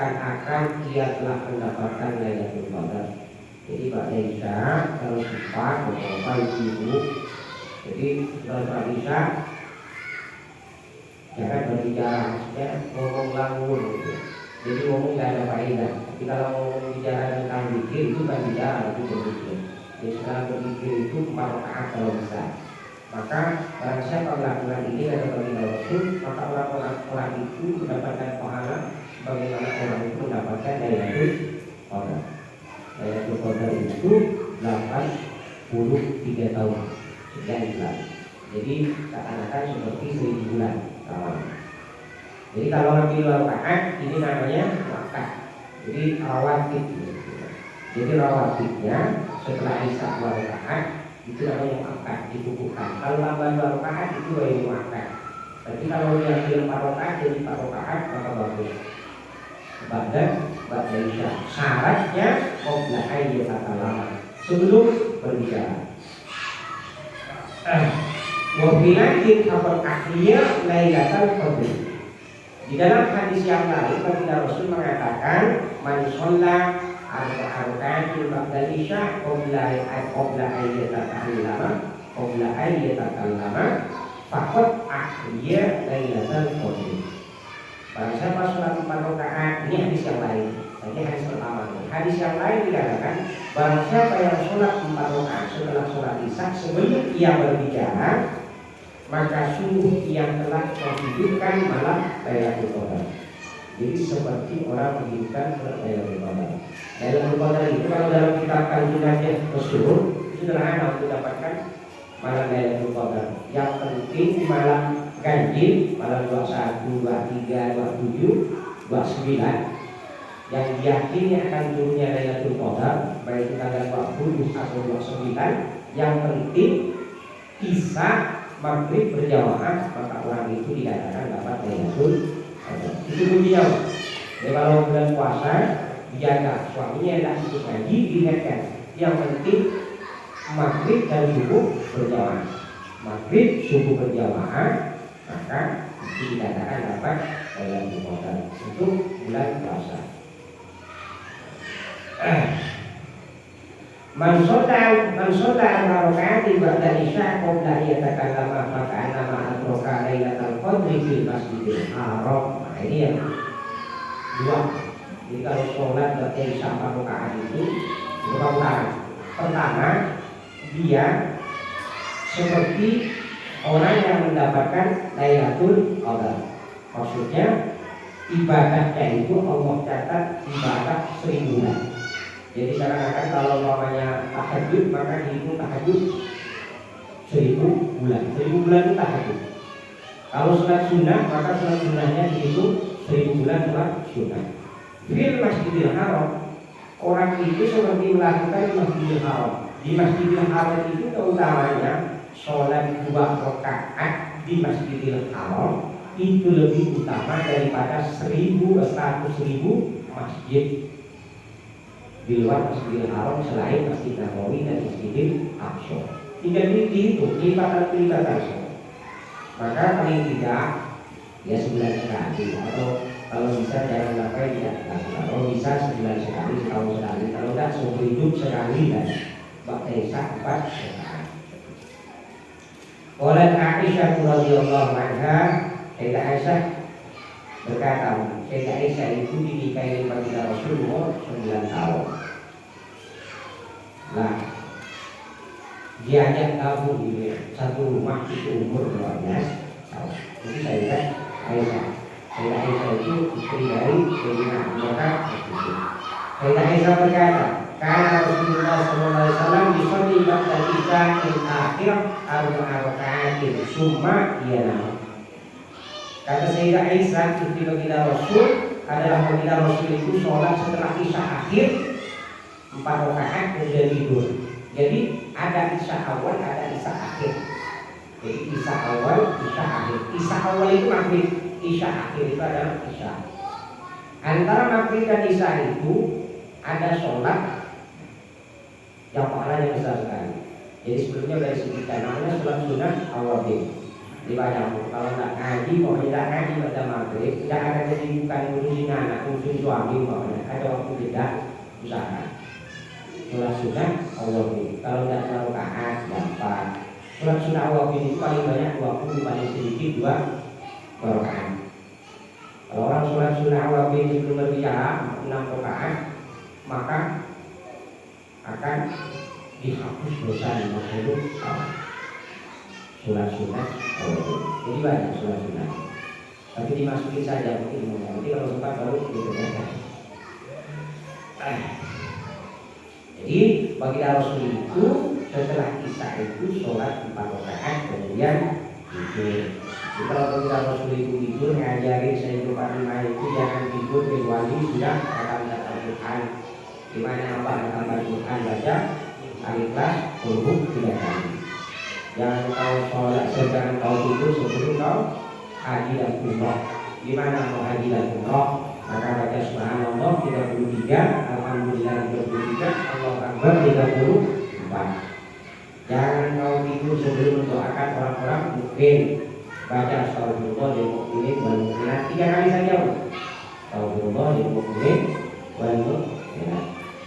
seakan-akan ia telah mendapatkan Lailatul Qadar. Jadi Pak Isya kalau sempat beberapa ibu, jadi setelah Isya jangan berbicara, maksudnya ngomong langur gitu. Jadi ngomong tidak ada faedah. Tapi kalau ngomong bicara tentang zikir itu kan bicara, itu berzikir. Jadi sekarang berzikir itu 4 rakaat kalau bisa. Maka barang siapa melakukan ini kata baginda Rasul, maka orang itu mendapatkan pahala bagaimana orang itu mendapatkan Lailatul Qadar. Lailatul Qadar itu 83 tahun sejak Islam. Jadi seakan-akan seperti 1000 bulan. Jadi kalau ambil rakaat ini namanya wakaf. Jadi rawatib. Jadi rawatibnya setelah isya 2 rakaat itu namanya wakaf, dikukuhkan. Kalau tambah 2 rakaat itu baru wakaf. Tapi kalau diambil 4 rakaat jadi 4 rakaat maka bagus. Ba'da isya. Syaratnya qabla ayyatakalama, sebelum berbicara. Wabilakin kabar akhir Lailatul Qadar. Di dalam hadis yang lain baginda Rasul mengatakan man shalla arba'atin ba'da isya qabla ayyatakallama faqad ahya Lailatul Qadar. Barang siapa sholat 4 rakaat, ini hadis yang lain. Tadi hadis pertama. Hadis yang lain dikatakan barang siapa yang sholat 4 rakaat setelah sholat isya sebelum ia berbicara, maka sungguh yang telah menghidupkan malam Lailatul Qadar. Jadi seperti orang menghidupkan Lailatul Qadar. Lailatul Qadar itu kalau dalam kitab Kanjungannya Rasul itu sederhana untuk dapatkan malam Lailatul Qadar. Yang penting malam ganjil, malam 21, 23, 27, 29 yang diyakini akan turunnya Lailatul Qadar, baik itu tanggal 20 atau 29. Yang penting Isya Maghrib berjamaah, maka orang itu dikatakan dapat Lailatul Qadar. Itu kuncinya. Jadi kalau bulan puasa dijaga suaminya tidak ikut ngaji, dilihatkan. Yang penting Maghrib dan subuh berjamaah. Maghrib subuh berjamaah, maka itu dikatakan dapat Lailatul Qadar untuk bulan puasa. Man sholla rakaat ba'da isya qabla yatakallama maka nama atroka Lailatul Qadri fil Masjidil Haram. Nah ini yang dua. Jadi kalau sholat ba'da isya 4 rakaat itu berulang. Pertama, dia seperti orang yang mendapatkan Lailatul Qadar. Maksudnya ibadahnya itu Allah catat ibadah 1000 bulan. Jadi seakan-akan kalau namanya tahajud maka dihitung tahajud 1000 bulan. 1000 bulan itu tahajud. Kalau sholat sunnah maka sholat sunnahnya dihitung 1000 bulan sholat sunnah. Fil Masjidil Haram, orang itu seperti melakukan Masjidil Haram. Di Masjidil Haram itu keutamanya sholat 2 rakaat di Masjidil Haram itu lebih utama daripada 100.000 masjid di luar Masjidil Haram selain Masjid Nabawi dan Masjidil Aqsa. Tidak dihitung lipatan-lipatan. Maka paling tidak ya sebulan sekali, atau kalau bisa jangan sampai tidak dilakukan. Kalau bisa sebulan sekali, setahun sekali. Kalau tidak seumur hidup sekali dan ba'da isya 4 rakaat. Oleh Aisyah radhiyallahu anha, Sayyidah Aisyah berkata, Sayyidah Aisyah itu dinikahi baginda Rasul umur 9 tahun. Nah, diajak gabung di satu rumah itu umur 12 tahun. Jadi Sayyidah Aisyah. Sayyidah Aisyah itu istri dari Sayyidina Abu Bakar. Sayyidah Aisyah berkata, karena Rasulullah SAW yusalli ba'da isya akhir arba'a raka'atin summa yanam. Kata Sayyidah Aisyah, istri baginda Rasul adalah baginda Rasul itu sholat setelah isya akhir 4 rakaat kemudian tidur. Jadi ada isya awal, ada isya akhir. Jadi isya awal, isya akhir. Isya awal itu maghrib, isya akhir itu adalah isya. Antara maghrib dan isya itu ada sholat yang pahalanya besar sekali. Jadi sebelumnya dari segi namanya sholat sunnah awal. dibaca. Kalau nggak ngaji mau tidak ngaji pada maghrib, tidak ada kesibukan ngurusin anak, ngurusin suami mau ada waktu tidak usaha. Sholat sunnah Allah ini. Kalau tidak sholat rakaat gampang. Sholat sunnah Allah ini paling banyak 20, paling sedikit 2 rakaat. Kalau orang sholat sunnah Allah ini sebelum berbicara 6 rakaat, maka akan dihapus dosa 50 tahun. Sholat sunnah Allah. Jadi banyak sholat sunnah. Tapi dimasukin saja mungkin. Nanti kalau sempat baru dikerjakan. Jadi bagi Rasul itu setelah Isya itu sholat 4 rakaat kemudian tidur. Jadi kalau bagi Rasul itu tidur ngajarin saya Fatimah itu jangan tidur kecuali sudah katakan Al-Quran. Di mana apa katakan Al-Quran baca Al-Ikhlas huruf 3 kali. Jangan kau sholat sedang kau tidur sebelum kau haji dan umrah. Di mana mau haji dan umrah maka baca subhanallah 33, alhamdulillah 33, Allahu akbar 34. Jangan kau tidur sebelum mendoakan orang-orang mukmin. Baca astagfirullah lil mu'minin wal mu'minat 3 kali saja. Astagfirullah lil mu'minin wal mu'minat.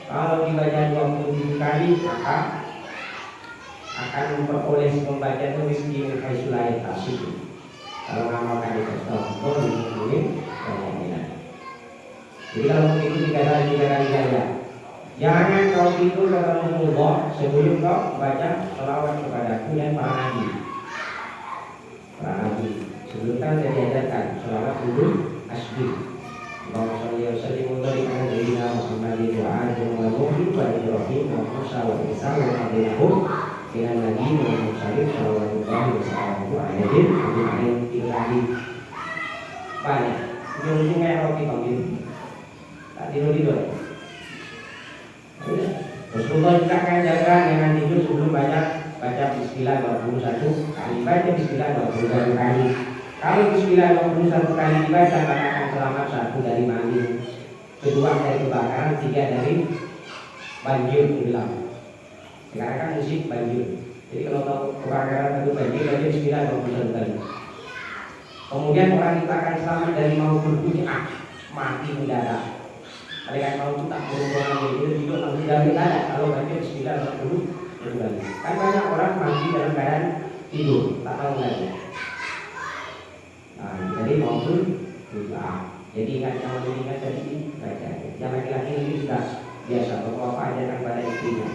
Kalau dibaca 27 kali maka akan memperoleh membaca itu miskin haisulayat tasik. Kalau ngamalkan itu astagfirullah lil mu'minin wal mu'minat. Jadi kalau mau tidur 3 kali saja. Jangan kau tidur kata Rasulullah sebelum kau baca selawat kepadaku dan para nabi. Para nabi sebelum kan saya diajarkan selawat dulu asbih. Allahumma shalli wa sallim wa barik ala sayyidina Muhammadin wa alihi wa sahbihi wa Ibrahim wa Musa wa Isa wa Abdullah dengan nabi wa mursalin sallallahu alaihi wasallam ajma'in. Banyak. Ujung-ujungnya roti panggil. Tak tidur. Rasulullah juga mengajarkan jangan tidur sebelum baca Bismillah 21 kali. Baca Bismillah 21 kali. Kalau Bismillah 21 kali dibaca maka akan selamat 1 dari mandi, 2 dari kebakaran, 3 dari banjir hilang. Sekarang kan musim banjir. Jadi kalau tahu kebakaran atau banjir baca Bismillah 21 kali. Kemudian orang itu akan selamat dari maupun mati mendadak. Malaikat maut itu tak berhubungan dengan hidup langsung dari ada. Kalau baca Bismillah 20 kali. Kan banyak orang mati dalam keadaan tidur, tak tahu lagi. Nah, jadi maupun juga. Jadi ingat tadi baca. Yang laki-laki ini sudah biasa bapak ajarkan pada istrinya.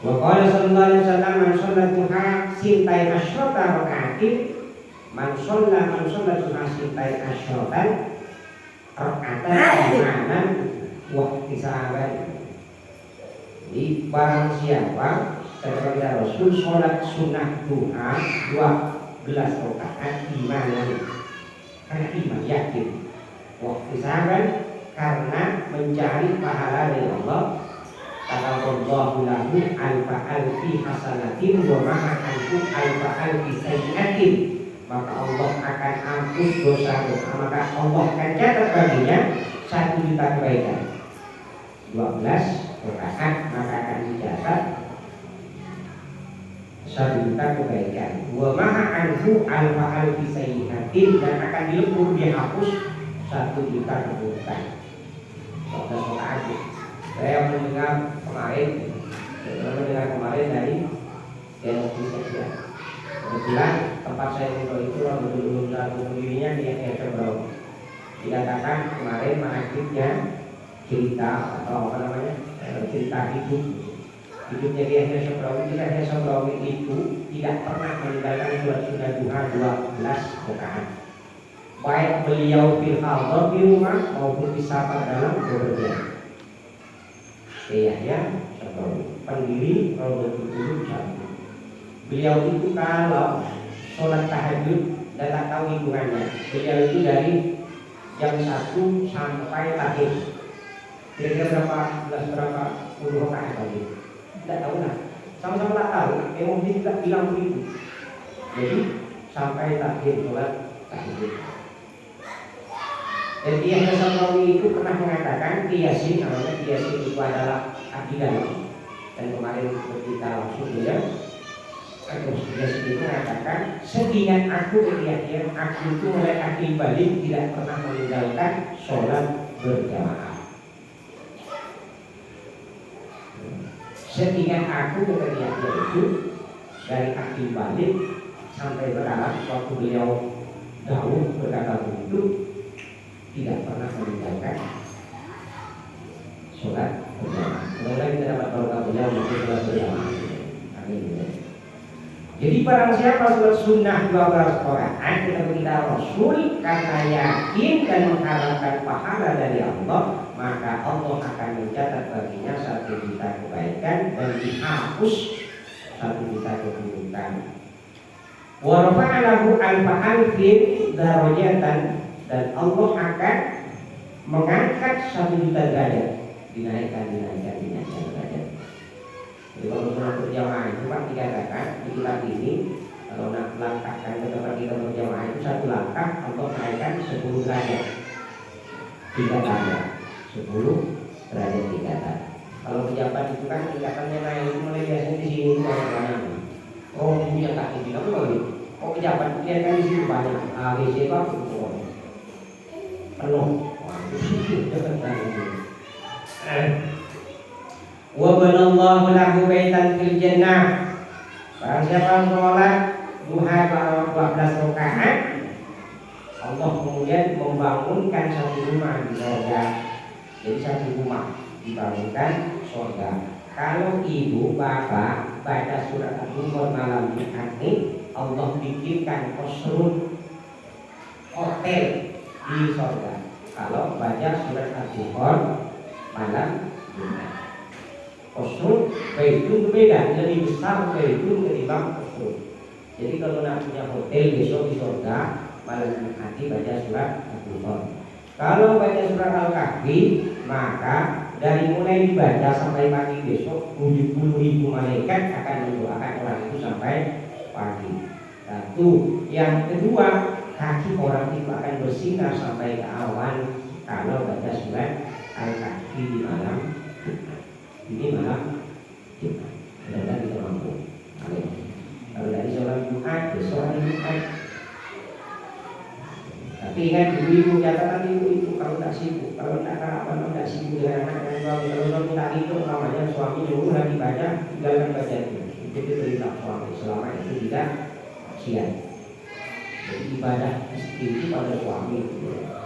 Wa qala sallallahu alaihi wasallam man shalla duha sintai asyrata rakaatin man shalla duha sintai asyratan rakatan imanan wa ihtisaban. Jadi barang siapa kata Rasul sholat sunnah duha 12 rakaat imanan karena iman yakin wa ihtisaban karena mencari pahala dari Allah. Kata Allahu lahu alfa alfi hasanatin wa ma'a anhu alfa alfi sayyi'atin, maka Allah akan ampun dosa-dosa, maka Allah akan catat baginya 1 juta kebaikan. 12 rakaat maka akan dicatat 1 juta kebaikan. Wa ma'a anhu alfa alfi sayyi'atin, dan akan dilebur dihapus 1 juta keburukan. 12 rakaat. Saya mendengar kemarin dari Indonesia. Kebetulan tempat saya tinggal itu orang belum satu dirinya di Hebrau. Dikatakan kemarin mahasiswanya cerita atau apa namanya cerita hidupnya di Hebrau. Di Hebrau itu tidak pernah meninggalkan sholat sunnah duha 12 rakaat. Baik beliau fil hadar di rumah maupun di safar dalam bepergian. Yahya pendiri Raudhatul Qulub. Beliau itu kalau sholat tahajud dan tak tahu hitungannya, beliau itu dari jam 1 sampai tahajud kira-kira berapa puluh rakaat tadi, tidak tahu lah, sama-sama tak tahu. Emosi tidak bilang begitu. Jadi sampai tahajud sholat tahajud. Dan Yahya Satrawi itu pernah mengatakan Yasin, namanya Yasin itu adalah akidah. Dan kemarin kita langsung ya, terus dia sendiri mengatakan, seingat aku dia aku itu mulai akhir balik tidak pernah meninggalkan sholat berjamaah. Seingat aku dia itu dari akhir balik sampai berharap waktu beliau jauh berkata begitu tidak pernah meninggalkan sholat berjamaah. Mudah-mudahan kita dapat barokah beliau untuk sholat berjamaah. Amin. Jadi barang siapa sholat sunnah 12 rakaat kita Rasul karena yakin dan mengharapkan pahala dari Allah, maka Allah akan mencatat baginya 1 juta kebaikan dan dihapus 1 juta keburukan. Wa rafa'alahu alfa'alfin darajatan, dan Allah akan mengangkat 1 juta derajat, dinaikkan derajat. Jadi kalau sholat berjamaah itu Pak dikatakan di kitab ini, kalau nak langkahkan ke tempat kita berjamaah itu 1 langkah Allah naikkan 10 derajat, 3 derajat, 10 derajat 3 derajat. Kalau pejabat itu kan tingkatannya naik mulai biasanya di sini banyak. Oh punya kaki tidak boleh. Oh pejabat dia kan di sini banyak. ABC Pak penuh. Wah itu jangan wa banallahu lahu baitan fil jannah. Barang siapa sholat duha 12 rakaat, Allah kemudian membangunkan 1 rumah di surga. Jadi 1 rumah dibangunkan surga. Kalau ibu bapak baca surat Al-Baqarah malam Jumat ini, Allah bikinkan kosrun hotel di surga. Kalau baca surat Al-Baqarah malam Jumat. Kosrun baitun berbeda, lebih besar baitun ketimbang kosrun. Jadi kalau nak punya hotel besok di surga, malam Jumat baca surat Al-Baqarah. Kalau baca surat Al-Kahfi, maka dari mulai dibaca sampai pagi besok 70.000 malaikat akan mendoakan orang itu sampai pagi. Satu, yang kedua, kaki orang itu akan bersinar sampai ke awan kalau baca surat Al-Kahfi di malam Jumat. Ini malam Jumat, mudah-mudahan kita mampu. Amin. Kalau dari sholat Jumat, besok hari Jumat. Tapi ingat ibu-ibu, catatan ibu-ibu kalau tak sibuk, kalau tak apa-apa tak sibuk dengan anak dan suami. Kalau suami tak itu namanya suami dulu lagi baca, tinggalkan baca itu. Itu perintah suami. Selama itu tidak maksiat. Jadi ibadah istri itu pada suami.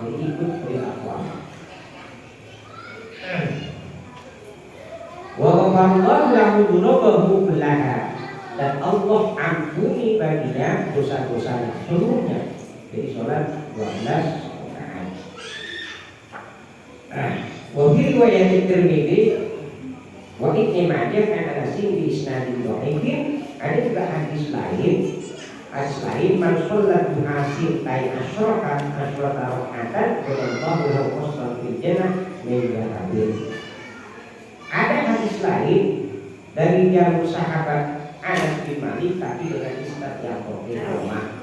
Jadi ikut perintah suami. Wa ghafarallahu lahu dzunubahu kullaha, dan Allah ampuni baginya dosa-dosanya seluruhnya. Jadi sholat 12 rakaat. Wa fi riwayat Tirmidzi wa Ibnu Majah an Anas bi isnadin dhaifin, ada juga hadis lain man sholat duhasil tay asyraqat raka'atan wa Allahu lahu qasran fil jannah min jahabil. Ada hadis lain dari jalur sahabat Anas bin Malik tapi dengan isnad yang lemah.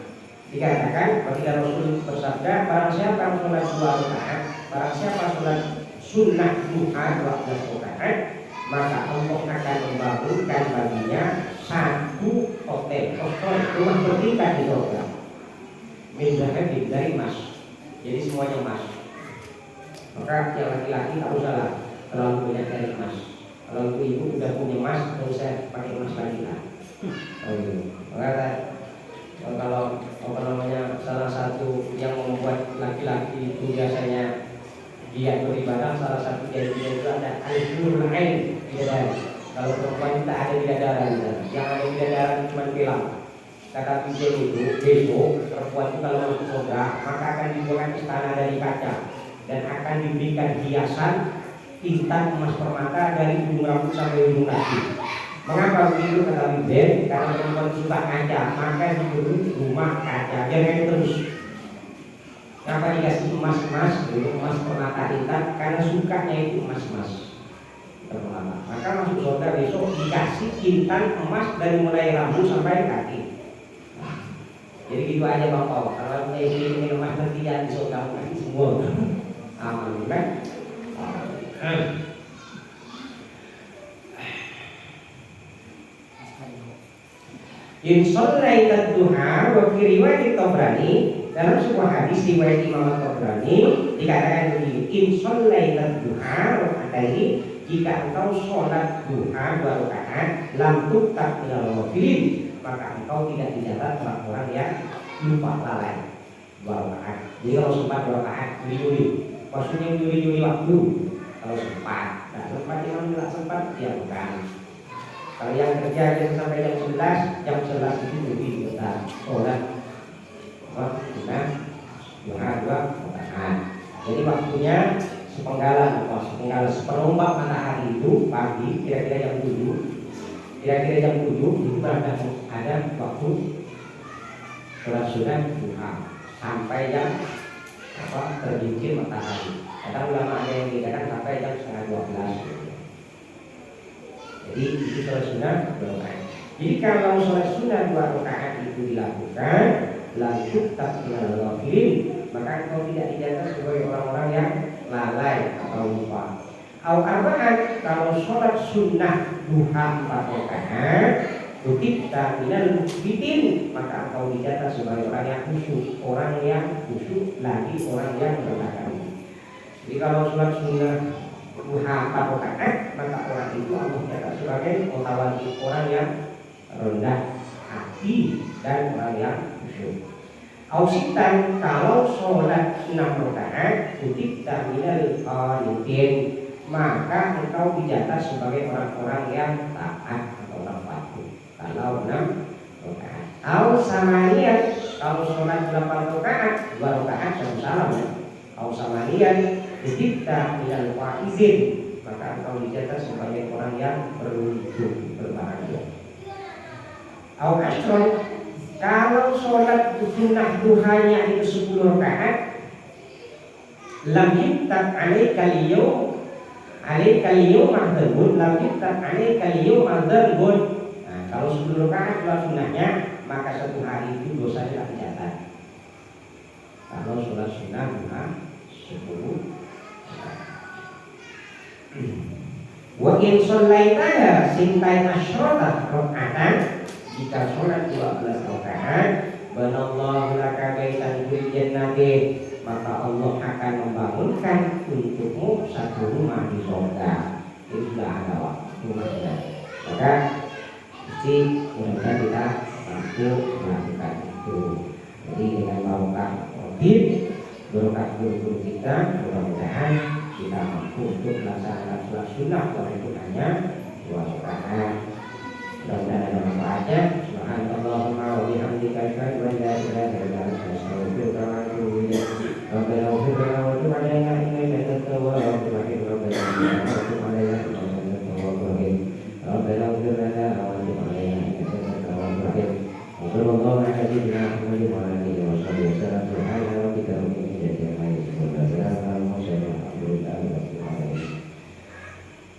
Dikatakan ketika Rasul bersabda, barang siapa sholat 2 rakaat, barang siapa sholat sunnah duha 12 rakaat, maka Allah akan membangunkan baginya 1 hotel kosong, rumah bertingkat di surga. Minjahnya dari emas, jadi semuanya emas. Maka yang laki-laki tak usahlah terlalu banyak dari emas. Kalau ibu udah punya emas, nggak usah pakai emas lagi lah. Maka kalau apa namanya, salah satu yang membuat laki-laki itu biasanya dia beribadah, salah satu dari itu ada al-hurul ain, bidadari. Kalau perempuan tak ada bidadari, yang ada bidadari cuma bilang. Kata Bijen itu besok perempuan itu kalau masuk surga maka akan dibuatkan istana dari kaca dan akan diberikan hiasan intan emas permata dari ujung rambut sampai ujung kaki. Mengapa begitu kata Bijen? Karena perempuan suka kaca, maka diberi rumah kaca, jangan terus. Kenapa dikasih emas-emas, emas permata intan? Karena sukanya itu emas-emas. Maka masuk surga besok dikasih intan emas dari mulai rambut sampai kaki. Jadi gitu aja Bapak. Kalau ini emas nanti jangan di surga nanti semua. Aman kan? In shallaitat duha wa fi riwayat Tabrani, dalam sebuah hadis riwayat Imam Tabrani dikatakan begini, in shallaitat duha rakaataini, jika engkau sholat duha 2 rakaat lam tuktab minal ghafilin, maka engkau tidak dicatat orang-orang yang lupa lalai 2 rakaat. Jadi kalau sempat 2 rakaat nyuri-nyuri, maksudnya nyuri-nyuri waktu. Kalau sempat, nah sempat yang tidak sempat ya bukan. Kalau yang kerja jam sampai jam 11, jam 11 itu lebih besar. Sholat duha 2 rakaat. Jadi waktunya sepenggalan, seperempat matahari itu pagi, kira-kira jam 7. Kira-kira jam 7 itu ada waktu sholat sunat duha sampai jam tergelincir matahari. Kadang ulama ada yang dikatakan sampai jam setengah 12. Jadi itu sholat sunat 2 rakaat. Jadi kalau sholat sunat 2 rakaat itu dilakukan, langsung tak minal ghafilin, maka engkau tidak dicatat sebagai orang-orang yang lalai atau lupa. Au arba'at, kalau sholat sunnah duha 4 rakaat, kutibta minal mukhbitin, maka engkau dicatat sebagai orang yang khusyuk, orang yang khusyuk lagi orang yang bertakwa. Jadi kalau sholat sunnah duha 4 rakaat, maka orang itu Allah catat sebagai orang yang rendah hati dan orang yang khusyuk. Ausitan, kalau sholat 6 rakaat kutibta minal qanitin, maka engkau dicatat sebagai orang-orang yang taat atau orang patuh. Kalau 6 rakaat. Au samaniyat, kalau sholat 8 rakaat 2 rakaat satu salam. Au samaniyat kutibta minal faizin, maka engkau dicatat sebagai orang yang beruntung, berbahagia. Au ashron, kalau sholat sunnah duhanya itu 10 rakaat, lam yuktab alaika al-yawm ma'dzabun, lam yuktab alaika al-yawm ma'dzabun. Nah, kalau 10 rakaat sholat sunnahnya, maka satu hari itu dosa tidak dicatat. Kalau sholat sunnah duha 10 rakaat. Wa in shallaita sintai asyrata rakaatan, jika sholat 12 rakaat, banallahu laka baitan fil jannati, maka Allah akan membangunkan untukmu satu rumah di surga. Itu sudah ada waktu. Maka mesti mudah-mudahan kita mampu melakukan itu. Jadi dengan barokah Rabbib, barokah guru-guru kita, mudah-mudahan kita mampu untuk melaksanakan sholat sunnah walaupun hanya 2 rakaat. Mudah-mudahan ada manfaatnya. Subhanallahumma wa bihamdika asyhadu an la ilaha illa anta astaghfiruka wa atubu ilaik. Rabbana ighfir lana wa tub 'alaina innaka antat tawwabur rahim. Rabbana tub 'alaina innaka antat tawwabur rahim. Rabbana ighfir lana wa tub 'alaina innaka antat tawwabur rahim. Wa sallallahu ala sayyidina Muhammadin wa ala alihi wa sahbihi wasallam.